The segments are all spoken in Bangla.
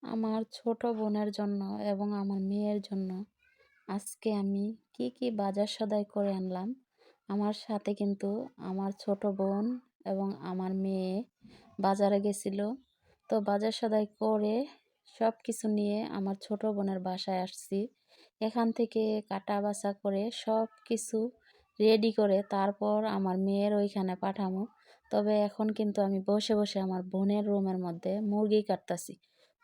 আমার ছোট বোনের জন্য এবং আমার মেয়ের জন্য আজকে আমি কি বাজার সদাই করে আনলাম। আমার সাথে কিন্তু আমার ছোট বোন এবং আমার মেয়ে বাজারে গেছিল। তো বাজার সদাই করে সব কিছু নিয়ে আমার ছোট বোনের বাসায় আসছি। এখান থেকে কাটা বাছা করে সব কিছু রেডি করে তারপর আমার মেয়ের ওইখানে পাঠামো। তবে এখন কিন্তু আমি বসে বসে আমার বোনের রুমের মধ্যে মুরগি কাটতাছি।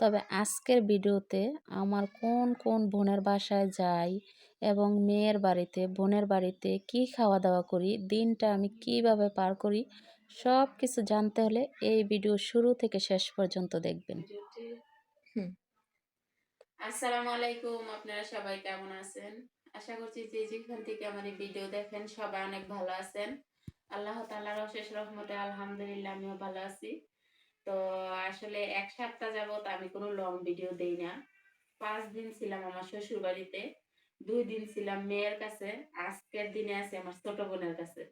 তবে আজকের ভিডিওতে আমার কোন কোন বোনের বাসায় যাই এবং মেয়ের বাড়িতে বোনের বাড়িতে কি খাওয়া দাওয়া করি, দিনটা আমি কিভাবে পার করি, সব কিছু জানতে হলে এই ভিডিও শুরু থেকে শেষ পর্যন্ত দেখবেন। হুম। আসসালামু আলাইকুম, আপনারা সবাই কেমন আছেন? আশা করছি যে যেখান থেকে আমার এই ভিডিও দেখেন সবাই অনেক ভালো আছেন। আল্লাহ তাআলার অশেষ রহমতে আলহামদুলিল্লাহ আমিও ভালো আছি। তো আসলে এক সপ্তাহ যাবত আমি কোনো লং ভিডিও দেই না। 5 দিন ছিলাম আমার শ্বশুর বাড়িতে, 2 দিন ছিলাম মেয়ের কাছে, আজকের দিনে আছি আমার ছোট বোনের কাছে।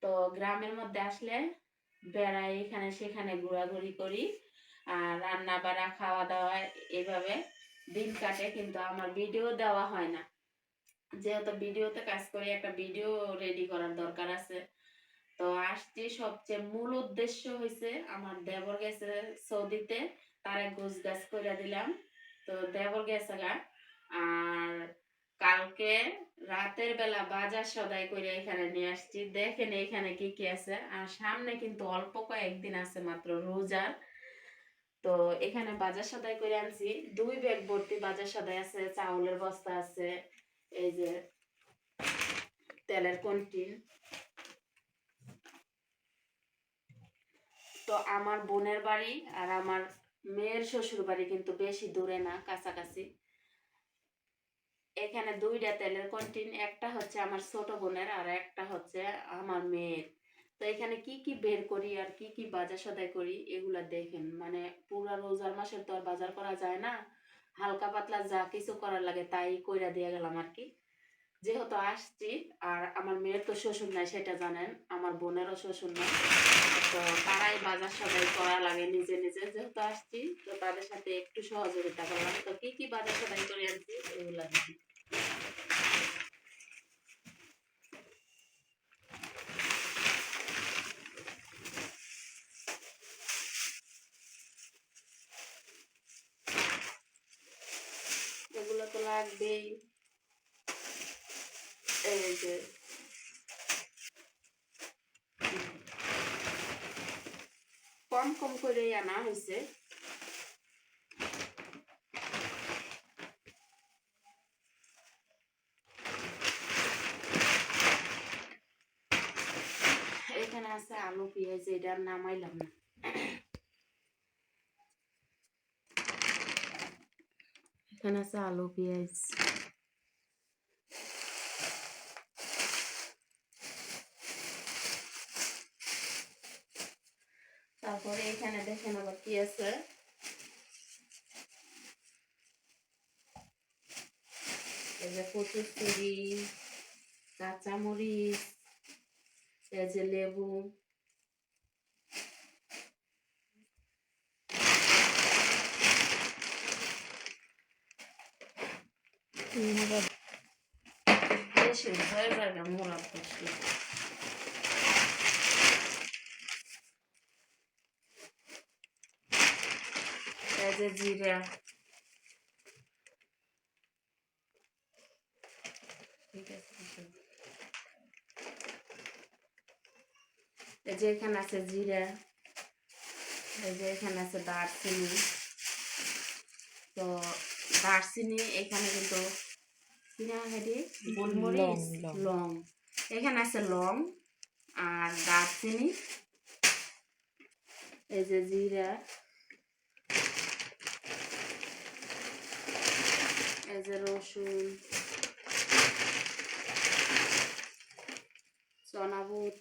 তো গ্রামের মধ্যে আসলে বেড়াই, এখানে সেখানে ঘোরাঘুরি করি আর রান্না বাড়া খাওয়া দাওয়া এভাবে দিন কাটে, কিন্তু আমার ভিডিও দেওয়া হয় না। যেহেতু ভিডিওতে কাজ করি, একটা ভিডিও রেডি করার দরকার আছে। তো আসছি, সবচেয়ে মূল উদ্দেশ্য হয়েছে আমার দেবর গেছে সৌদিতে, তারে গোছ গাছ করে দিলাম। তো দেবর গেছে গা, আর কালকে রাতের বেলা বাজার সদাই করে এখানে নিয়ে আসছি। দেখেন এখানে কি কি আছে, আর সামনে কিন্তু অল্প কয়েকদিন আছে মাত্র রোজার। তো এখানে বাজার সদাই করে আনছি, 2 ব্যাগ ভর্তি বাজার সদাই আছে, চাউলের বস্তা আছে, এই যে তেলের কন্টিন। তো আমার বোনের বাড়ি আর আমার মেয়ের শ্বশুর বাড়ি কিন্তু বেশি দূরে না, কাছাকাছি। এখানে 2টা তেলের কন্টিন, একটা হচ্ছে আমার ছোট বোনের আর একটা হচ্ছে আমার মেয়ের। তো এখানে কি কি বের করি আর কি কি বাজার সদাই করি এগুলা দেখেন। মানে পুরা রোজার মাসের তো আর বাজার করা যায় না, হালকা পাতলা যা কিছু করার লাগে তাই কইরা দিয়ে গেলাম আর কি। যেহেতু আসছি, আর আমার মেয়ের তো শ্বশুর নাই সেটা জানেন, আমার বোনেরও শ্বশুর নাই। তো তারাই বাজার সদাই করা লাগে নিজে নিজে, যেহেতু আসছি তো তাদের সাথে একটু সহযোগিতা করলাম। তো কি কি বাজার সদাই করে আনছি এগুলা দেখি। এগুলো তো লাগবেই। এই যে কম কম করেই আনা হয়েছে। এখানে আছে আলু পেঁয়াজ, এটা নামাইলাম না। এখানে আছে আলু পেঁয়াজ, তারপরে এখানে দেখেন আবার কি আছে। এই যে কচুরচুরি, কাঁচামরিচ, এই যে লেবু, বেশি হয়ে যাবে মোলা বেশি। এই যে জিরা, ঠিক আছে। এই যে এখানে আছে জিরা, এই যে এখানে আছে দারচিনি। তো দারচিনি এখানে কিন্তু গোলমরিচ, লং, এখানে আছে লং আর দারচিনি। এই যে জিরা, এই যে রসুন, চনা বুট,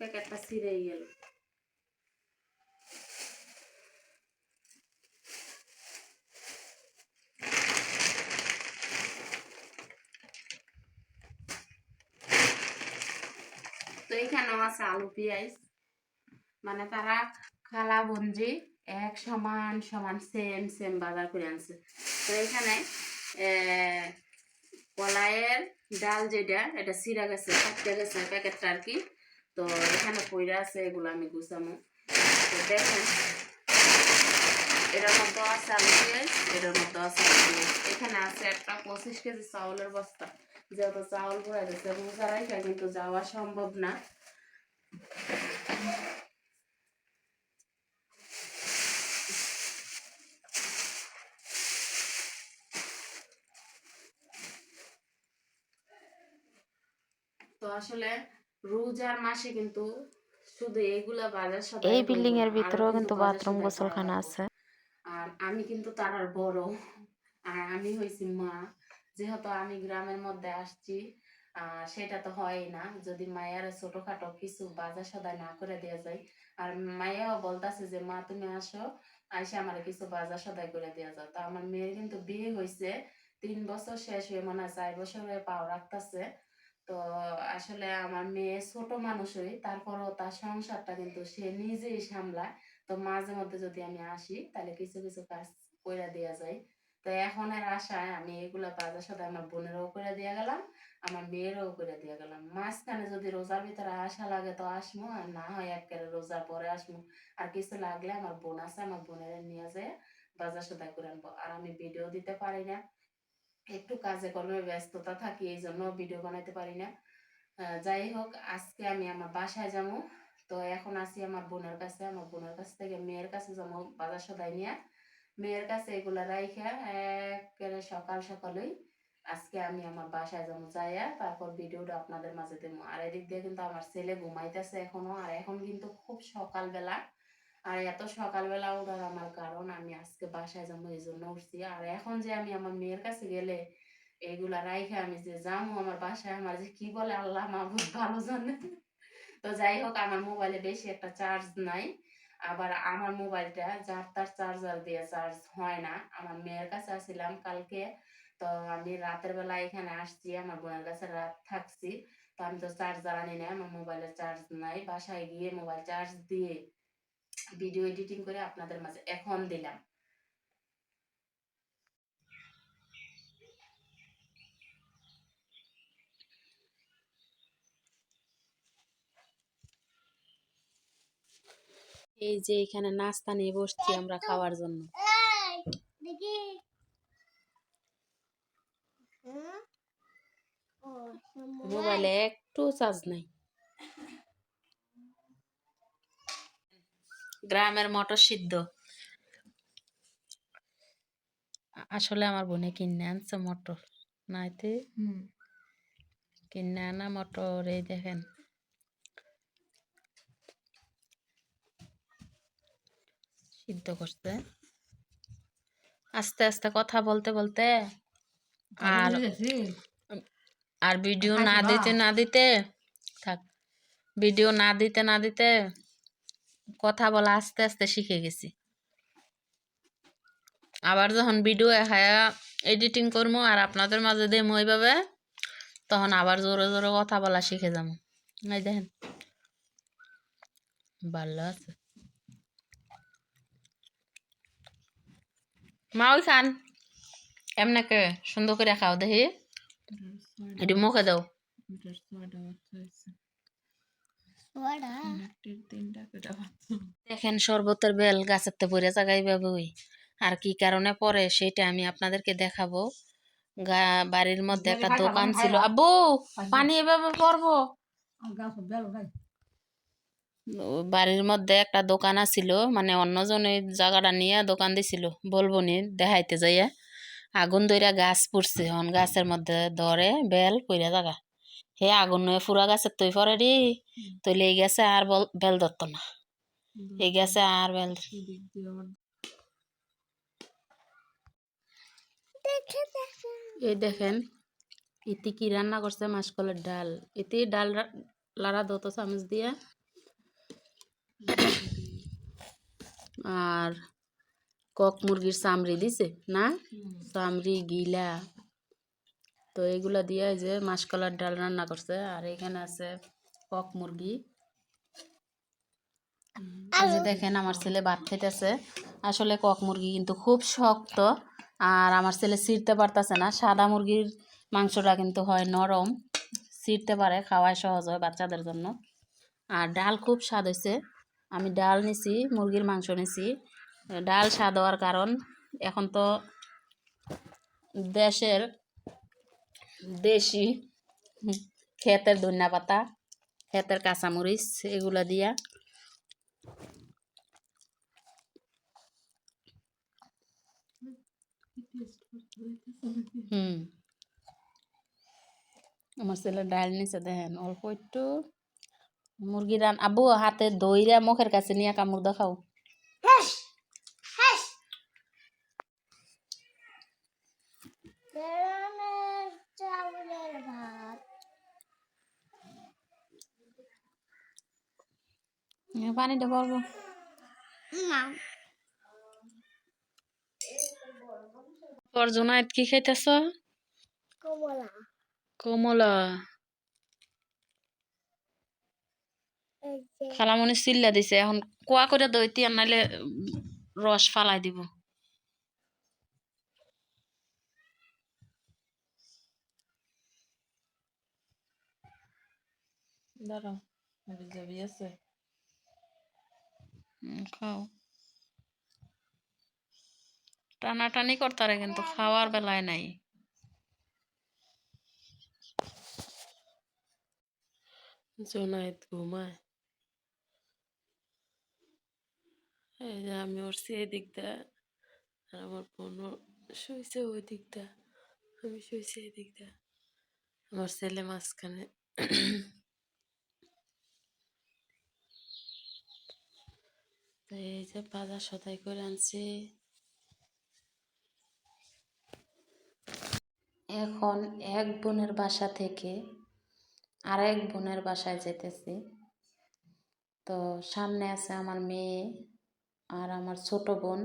প্যাকেটটা ছিঁড়েই গেল। তো এখানেও আছে আলু পেঁয়াজ, মানে তারা খালা বঞ্জি এক সমান সমান সেম সেম বাজার করে আনছে। তো এখানে কলাইয়ের ডাল যেটা এটা সিরা গেছে, কাটতে গেছে প্যাকেটটা আর কি। তো এখানে পইরা আছে, এগুলো আমি গুছামো। তো দেখেন এটার মধ্যে আছে আলু পেঁয়াজ, এটার মধ্যে আছে আলু পেঁয়াজ। এখানে আছে একটা 25 কেজি চাউলের বস্তা, যেহেতু চাউল ভরে গেছে রোজা রাখা কিন্তু যাওয়া সম্ভব না। তো আসলে রোজার মাসে কিন্তু শুধু এইগুলা বাজার সদাই এই হইব বিল্ডিং না, এর আরো ভিতরেও কিন্তু কিন্তু বাজার বাথরুম সদাই করা গোসলখানা লাগবে। আছে। আর আমি কিন্তু তার আর বড়, আর আমি হইছি মা। যেহেতু আমি গ্রামের মধ্যে আসছি, সেটা তো হয় না যদি মায়ের ছোটখাটো কিছু বাজার সদাই না করে দেওয়া যায়। আর মায়াও বলতাছে যে মা তুমি আসো, আইসে আমার কিছু বাজার সদাই করে দেওয়া যাও। তো আমার মেয়ের কিন্তু বিয়ে হয়েছে 3 বছর শেষ হয়ে মনে হয় 4 বছর হয়ে পাও রাখতেছে। তো আসলে আমার মেয়ে ছোট মানুষই, তারপরও তার সংসারটা কিন্তু সে নিজেই সামলায়। তো মাঝে মধ্যে যদি আমি আসি তাহলে কিছু কিছু কাজ কইরা দেওয়া যায়। তো এখন এর আশায় আমি এগুলা বাজার সাথে আমার বোনেরও করে দিয়ে গেলাম, আমার মেয়েরও করে দিয়ে গেলাম। মাঝখানে যদি রোজার ভিতরে আসা লাগে তো আসমু, আর না হয় একেবারে রোজার পরে আসমু। আর কিছু লাগলে আমার বোন আছে, আমার বোনের নিয়ে যায় বাজার সদাই করে আনবো। আর আমি ভিডিও দিতে পারি না, একটু কাজে কর্মে ব্যস্ততা থাকি, এই জন্য ভিডিও বানাইতে পারি না। যাই হোক, আজকে আমি আমার বাসায় যাবো। তো এখন আছি আমার বোনের কাছে, আমার বোনের কাছ থেকে মেয়ের কাছে যাবো বাজার সদাই নিয়ে। মেয়ের কাছে এগুলা রাইখা একেবারে সকাল সকালই আজকে আমি আমার বাসায় যাবো, যাইয়া তারপর ভিডিওটা আপনাদের মাঝে দেবো। আর এদিক দিয়ে কিন্তু আমার ছেলে ঘুমাইতেছে এখনো, আর এখন কিন্তু খুব সকালবেলা। আর এত সকালবেলা ওঠার আমার কারণ, আমি আজকে বাসায় যাবো এই জন্য উঠছি। আর এখন যে আমি আমার মেয়ের কাছে গেলে এগুলা রাইখা আমি যে যাবো আমার বাসায়, আমার যে কি বলে আল্লাহ মাহবুব ভালো জানে। তো যাই হোক, আমার মোবাইলে বেশি একটা চার্জ নাই। আবার আমার মোবাইলটা যার তার চার্জার দিয়ে চার্জ হয় না। আমার মেয়ের কাছে আসছিলাম কালকে, তো আমি রাতের বেলা এখানে আসছি, আমার বোনের কাছে রাত থাকছি। তো আমি তো চার্জার আনি না, আমার মোবাইলে চার্জ নাই। বাসায় গিয়ে মোবাইল চার্জ দিয়ে ভিডিও এডিটিং করে আপনাদের মাঝে এখন দিলাম। এই যে এখানে নাস্তা নিয়ে বসছি আমরা খাওয়ার জন্য। মোবাইলে একটু চার্জ নাই। গ্রামের মটর সিদ্ধ। আসলে আমার বোনে কিনে আনছে মটর, নাইতে কিনে আনা মটর। এই দেখেন সিদ্ধ করছে আস্তে আস্তে কথা বলতে বলতে। আর আর ভিডিও না দিতে না দিতে থাক, ভিডিও না দিতে না দিতে কথা বলা আস্তে আস্তে শিখে গেছি। আবার যখন ভিডিও এডিটিং করবো আর আপনাদের মাঝে দেবো ওইভাবে, তখন আবার জোরে জোরে কথা বলা শিখে যাবো। এই দেখেন ভালো আছে। মা ওই খান এমনাকে সুন্দর করে খাও দেখি, এটি মুখে দাও। দেখেন শরবতের বেল গাছের তে পড়ে জায়গায় বাবুই, আর কি কারণে পরে সেটা আমি আপনাদেরকে দেখাবো। বাড়ির মধ্যে একটা দোকান ছিল, আব্বু পানি এভাবে পড়বো। বাড়ির মধ্যে একটা দোকান আছিল, মানে অন্যজন এই জায়গাটা নিয়ে দোকান দিছিল, বলবো নি দেখাইতে যাইয়া আগুন ধইরা গাছ পুড়ছে। হন গাছের মধ্যে ধরে বেল পইরা জায়গা, হে আগুন নয় ফুরা গাছের তৈ পরে রে, তৈলে এই গেছে আর বেল ধরত না, এই গেছে আর বেল। এই দেখেন এতে কি রান্না করছে, মাসকলের ডাল। এতে ডাল লাড়া দত চামচ দিয়ে, আর কক মুরগির চামড়ি দিছে না, চামড়ি গিলা। তো এগুলা দিয়ে যে মাসকলার ডাল রান্না করছে। আর এখানে আছে কক মুরগি। এই যে দেখেন আমার ছেলে ভাত খাইতেছে। আসলে কক মুরগি কিন্তু খুব শক্ত, আর আমার ছেলে ছিঁড়তে পারতেছে না। সাদা মুরগির মাংসটা কিন্তু হয় নরম, ছিঁড়তে পারে, খাওয়ায় সহজ হয় বাচ্চাদের জন্য। আর ডাল খুব স্বাদ হয়েছে। আমি ডাল নিছি, মুরগির মাংস নিছি। ডাল স্বাদ হওয়ার কারণ, এখন তো দেশের দেশি ক্ষেতের ধনিয়া পাতা, ক্ষেতের কাঁচামরিচ, এগুলা দিয়া আমার ছেলে ডাল নিচে দেখেন অল্প একটু। মুরগি রান আবু হাতে দইরা মুখের কাছে নিয়ে কামড় দেখাও। পানিটা পড়বো। জোনায়েত কি খাইতেছ? কমলা। কমলা। খালামণি চিল্লা দিছে, এখন কোয়া করে দইতি, আর নাইলে রস ফালাই দিব। দাঁড়াও, যাবি আছে খাও। টানাটানি করতারে কিন্তু খাওয়ার বেলায় নাই। জোনায়েত ঘুমায়। এই যে আমি উঠছি এই দিকটা, আর আমার বোন শুইছে ওই দিকটা, আমি শুইছি এই দিকটা, আমার ছেলে মাঝখানে। তো এই যে বাজার সদাই করে আনছি। এখন এক বোনের বাসা থেকে আরেক বোনের বাসায় যেতেছি। তো সামনে আছে আমার মেয়ে আর আমার ছোট বোন।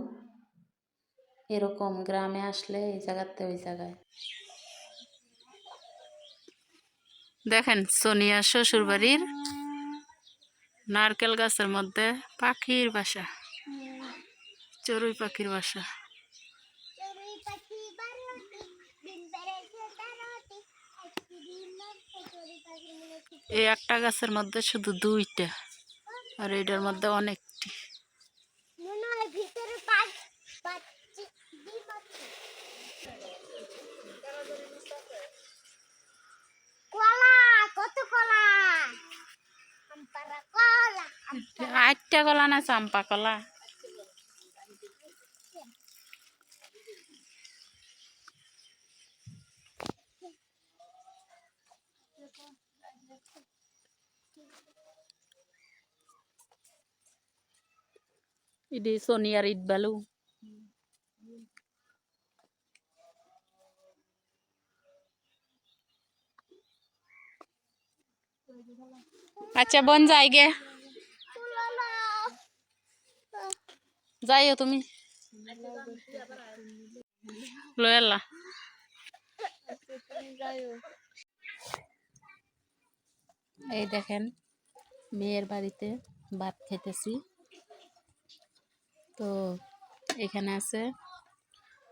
এরকম গ্রামে আসলে এই জায়গাতে ওই জায়গায় দেখেন সোনিয়া শ্বশুর বাড়ির নারকেল গাছের মধ্যে পাখির বাসা, চড়ুই পাখির বাসা। এই একটা গাছের মধ্যে শুধু দুইটা, আর এটার মধ্যে অনেকটি। আটটা কলা না চাম্পা কলা? এটি সোনিয়ার ইট বালু। আচ্ছা বোন যাই গে, যাইও তুমি লয়াল্লা। এই দেখেন মেয়ের বাড়িতে ভাত খেতেছি। তো এখানে আছে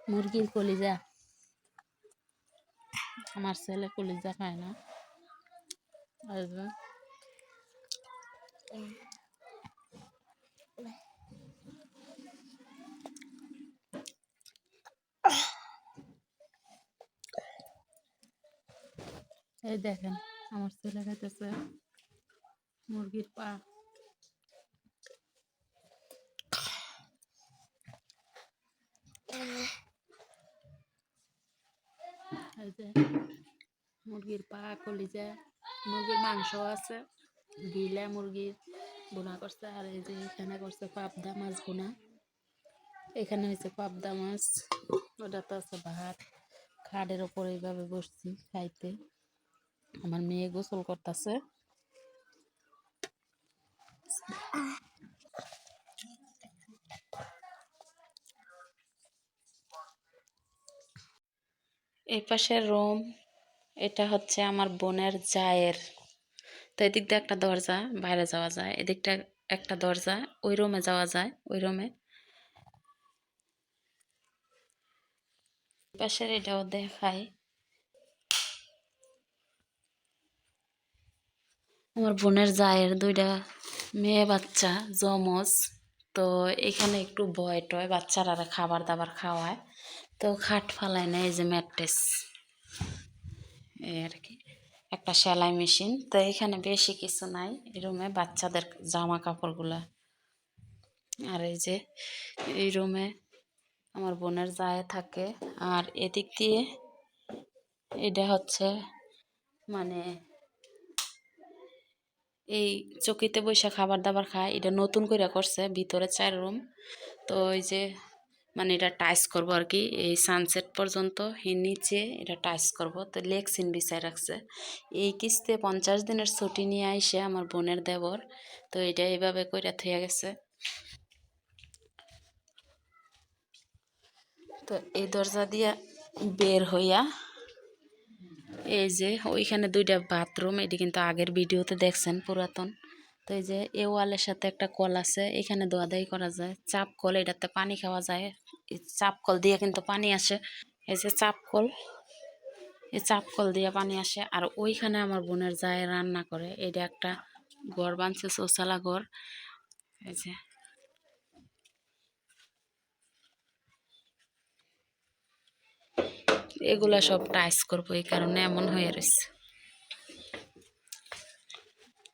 মুরগির কলিজা। আমার ছেলে কলিজা খায় না। এই দেখেন আমার ছেলে খাইতেছে মুরগির পা। এই যে মুরগির পা, কলিজা, মুরগির মাংস আছে, গিলা মুরগির বোনা করছে। আর এই যে এখানে করছে পাবদা মাছ বোনা, এখানে হয়েছে পাবদা মাছ, ওটাতে আছে ভাত। খাটের ওপর এইভাবে বসছি খাইতে। আমার মেয়ে গোসল করতেছে। এই পাশের রুম, এটা হচ্ছে আমার বোনের জায়ের তো এদিক দিয়ে একটা দরজা, বাইরে যাওয়া যায়, এদিকটা একটা দরজা, ওই রুমে যাওয়া যায়, ওই রুমে। পাশের এটাও দেখাই, আমার বোনের জায়ের 2টা মেয়ে বাচ্চা জমজ। তো এখানে একটু ভয় টয়, বাচ্চারা খাবার দাবার খাওয়ায়, তো খাট ফালায় না, এই যে ম্যাট্রেস, এই আর কি। একটা সেলাই মেশিন। তো এখানে বেশি কিছু নাই, এই রুমে বাচ্চাদের জামা কাপড়গুলা। আর এই যে এই রুমে আমার বোনের জায়ে থাকে। আর এদিক দিয়ে এটা হচ্ছে মানে এই চকিতে বসে খাবার দাবার খায়, এটা নতুন করে করছে, ভিতরে 4 রুম। তো ওই যে মানে এটা টাইস করবো আর কি, এই সানসেট পর্যন্ত নিচে এটা টাইস করব। তো লেগ সিন বিছায় রাখছে। এই কিস্তে 50 দিনের ছুটি নিয়ে আইসে আমার বোনের দেবর, তো এটা এইভাবে কইরা থইয়া গেছে। তো এই দরজা দিয়া বের হইয়া এই যে ওইখানে 2টা বাথরুম, এটি কিন্তু আগের ভিডিওতে দেখছেন পুরাতন। তো এই যে এ ওয়ালের সাথে একটা কল আছে, এখানে ধোয়াধাই করা যায়, চাপ কল, এটাতে পানি খাওয়া যায়। এই চাপ কল দিয়ে কিন্তু পানি আসে, এই যে চাপ কল, এই চাপ কল দিয়ে পানি আসে। আর ওইখানে আমার বোনের যায় রান্না করে, এটা একটা ঘর বানছে, চৌচালা ঘর। এই যে এগুলা সব টাইস করবো, এই কারণে এমন হয়ে রয়েছে।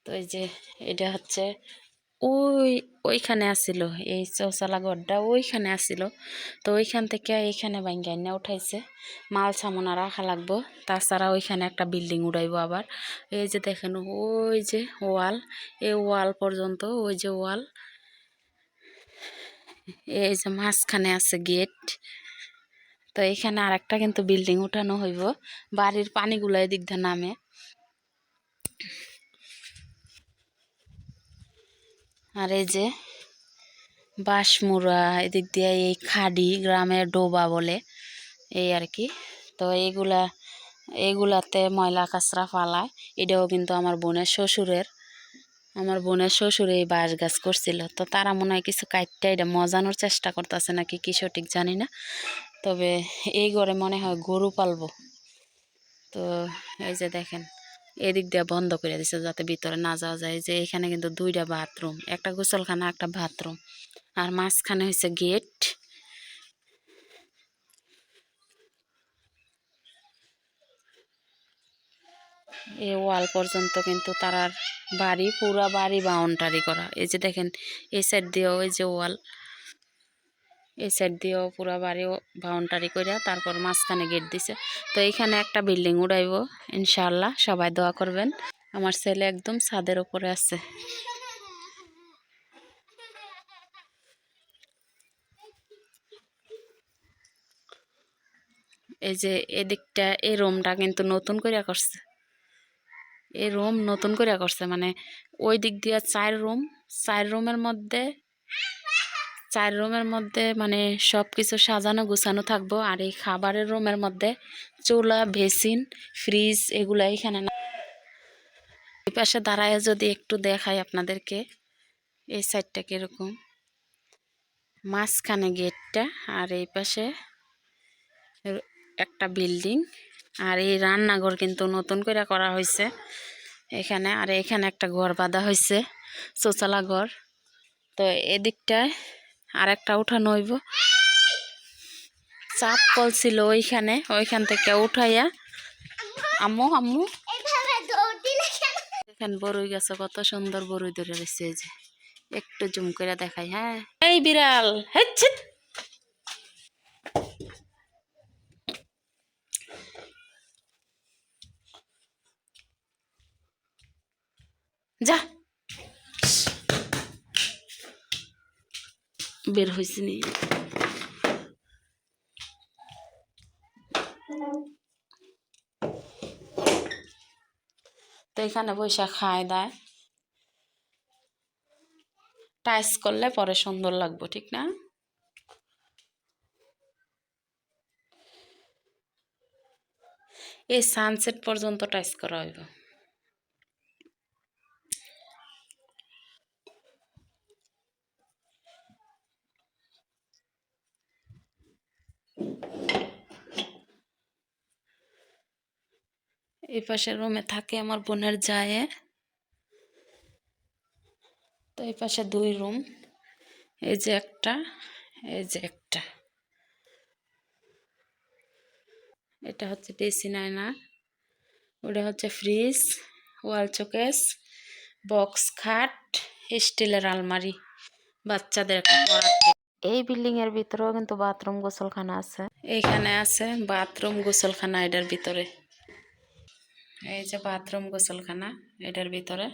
তো এই যে এটা হচ্ছে ওইখানে আসিল, এই চৌচালা ঘরটা ওইখানে আসিল। তো ওইখান থেকে এইখানে ভাঙ্গা না উঠাইছে, মাল সামনা রাখা লাগবো। তাছাড়া ওইখানে একটা বিল্ডিং উড়াইবো আবার। এই যে দেখেন ওই যে ওয়াল, এই ওয়াল পর্যন্ত, ওই যে ওয়াল, এই যে মাঝখানে আছে গেট। তো এইখানে আর একটা কিন্তু বিল্ডিং উঠানো হইব, বাড়ির পানিগুলো এদিক দিয়ে নামে। আর এই যে বাঁশমুড়া, এদিক দিয়ে এই খাডি, গ্রামের ডোবা বলে, এই আর কি। তো এইগুলাতে ময়লা কাচরা ফালায়। এটাও কিন্তু আমার বোনের শ্বশুরের, আমার বোনের শ্বশুর এই বাঁশ গাছ করছিল। তো তারা মনে হয় কিছু কাটটা এটা মজানোর চেষ্টা করতেছে নাকি কি সঠিক জানি না। তবে এই ঘরে মনে হয় গরু পালবো। তো এই যে দেখেন এদিক দিয়ে বন্ধ করে দিছে যাতে ভিতরে না যাওয়া যায়। যে এখানে কিন্তু 2টা বাথরুম, একটা গোসলখানা, একটা বাথরুম, আর মাঝখানে হয়েছে গেট। এই ওয়াল পর্যন্ত কিন্তু তারার বাড়ি, পুরা বাড়ি বাউন্ডারি করা। এই যে দেখেন এই সাইড দিয়েও ওই যে ওয়াল, এই সাইড দিয়েও পুরা বাড়ি বাউন্ডারি করে, তারপর মাঝখানে গেট দিছে। তো এইখানে একটা বিল্ডিং উড়াইব ইনশাআল্লাহ, সবাই দোয়া করবেন। আমার ছেলে একদম ছাদের উপরে আছে। এই যে এদিকটা, এই রুমটা কিন্তু নতুন করে করছে, এই রুম নতুন করে করছে, মানে ওই দিক দিয়ে 4 রুম, 4 রুমের মধ্যে 4 রুমের মধ্যে মানে সব কিছু সাজানো গুছানো থাকবো। আর এই খাবারের রুমের মধ্যে চুলা, বেসিন, ফ্রিজ এগুলা এখানে না। এই পাশে দাঁড়ায় যদি একটু দেখাই আপনাদেরকে, এই সাইডটা কিরকম, মাঝখানে গেটটা, আর এই পাশে একটা বিল্ডিং। আর এই রান্নাঘর কিন্তু নতুন করে করা হয়েছে এখানে। আর এখানে একটা ঘর বাঁধা হয়েছে, চৌচালা ঘর। তো এদিকটায় আর একটা উঠানো হইব, চাপ কল ছিল ওইখানে, ওইখান থেকে উঠাইয়া আম্মু আম্মু দেখেন বরুই গাছে কত সুন্দর বরুই ধরে রয়েছে। এই যে একটু জুম করে দেখাই, হ্যাঁ এই বিড়াল, হেচ্ছি যা, বের হয়েছি নি। তো এখানে বৈশা খায় দায়, টাইস করলে পরে সুন্দর লাগবে, ঠিক না? এই সানসেট পর্যন্ত টাইস করা হইব। এই পাশের রুমে থাকে আমার বোনের জায়ে। তো এই পাশে 2 রুম, এই যে একটা, এই যে একটা। এটা হচ্ছে ড্রেসিং আয়না, ওটা হচ্ছে ফ্রিজ, ওয়াল শোকেস, বক্স খাট, স্টিলের আলমারি, বাচ্চাদের একটা পড়ার টেবিল। এই বিল্ডিং এর ভিতরেও কিন্তু বাথরুম গোসলখানা আছে। এইখানে আছে বাথরুম গোসলখানা এটার ভিতরে। এই যে বাথরুম গোসলখানা এটার ভিতরে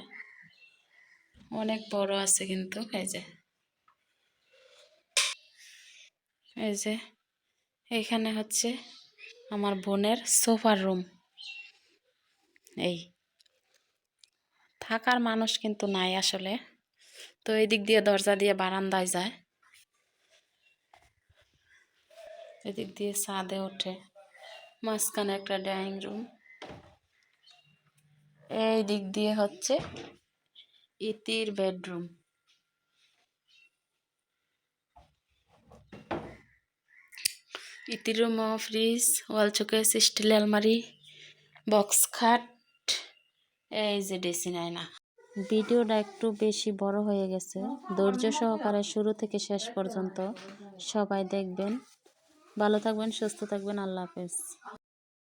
অনেক বড় আছে কিন্তু। এই যে এইখানে হচ্ছে আমার বোনের সোফার রুম। এই থাকার মানুষ কিন্তু নাই আসলে, তো এই দিক দিয়ে দরজা দিয়ে বারান্দায় যায়, এদিক দিয়ে ছাদে ওঠে। মাঝখানে একটা ডাইনিং রুম, এই দিক দিয়ে হচ্ছে ইতির বেডরুম। ইতির রুমও ফ্রিজ, ওয়াল শোকেস, স্টিল আলমারি, বক্স খাট, এই যে ড্রেসিং আয়না। ভিডিওটা একটু বেশি বড় হয়ে গেছে, ধৈর্য সহকারে শুরু থেকে শেষ পর্যন্ত সবাই দেখবেন। ভালো থাকবেন, সুস্থ থাকবেন, আল্লাহ হাফেজ।